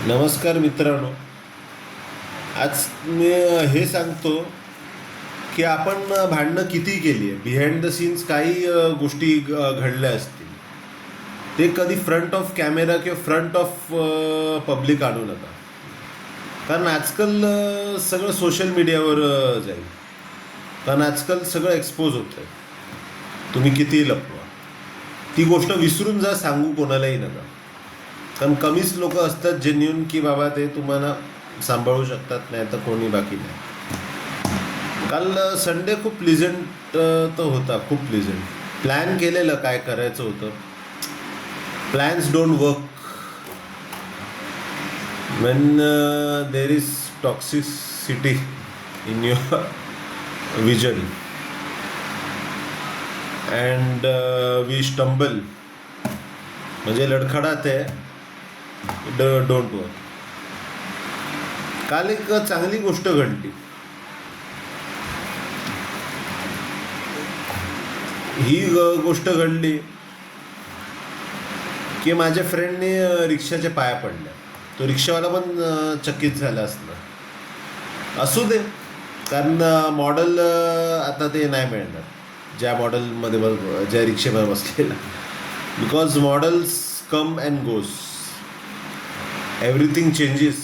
नमस्कार मित्रांनो. आज मी हे सांगतो की आपण भांडणं किती केली आहे, बिहाइंड द सीन्स काही गोष्टी घडल्या असतील. ते कधी फ्रंट ऑफ कॅमेरा किंवा फ्रंट ऑफ पब्लिक आणू नका. कारण आजकाल सगळं सोशल मीडियावर जाईल. कारण आजकाल सगळं एक्सपोज होतं आहे. तुम्ही कितीही लपवा, ती गोष्ट विसरून जा, सांगू कोणालाही नका. कारण कमीच लोक असतात जेन्युन की बाबा ते तुम्हाला सांभाळू शकतात, नाही तर कोणी बाकी नाही. काल संडे खूप प्लिझंट तर होता, खूप प्लिझंट. प्लॅन केलेलं काय करायचं होतं. Plans don't work when there is toxicity in your vision and we stumble, म्हणजे लडखडात आहे. Don't work. काल एक चांगली गोष्ट घडली. ही गोष्ट घडली की माझ्या फ्रेंडने रिक्षाच्या पाया पडल्या. तो रिक्षावाला पण चकित झाला असला. असू दे, कारण मॉडेल आता ते नाही मिळणार ज्या मॉडेलमध्ये ज्या रिक्षेमध्ये बसलेला. Because models come and goes, everything changes,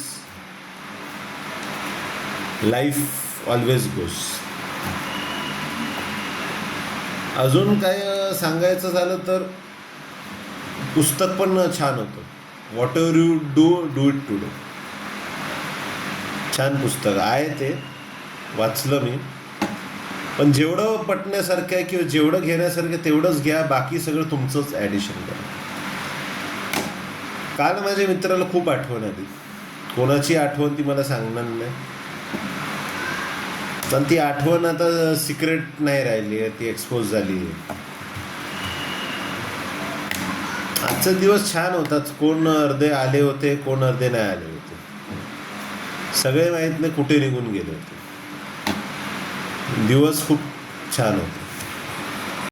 life always goes. अजून काय सांगायचं झालं तर पुस्तक पण छान होतं. What ever you do do it today. छान पुस्तक आहे, ते वाचलं मी. पण जेवढं पटण्यासारखं आहे किंवा जेवढं घेण्यासारखं आहे तेवढंच घ्या, बाकी सगळं तुमचंच ॲडिशन करा. काल माझ्या मित्राला खूप आठवण आली. कोणाची आठवण ती मला सांगणार नाही, पण ती आठवण आता सिक्रेट नाही राहिली आहे, ती एक्सपोज झाली आहे. आजचा दिवस छान होताच. कोण अर्धे आले होते, कोण अर्धे नाही आले होते. सगळे माहीत नाही कुठे निघून गेले होते. दिवस खूप छान होते.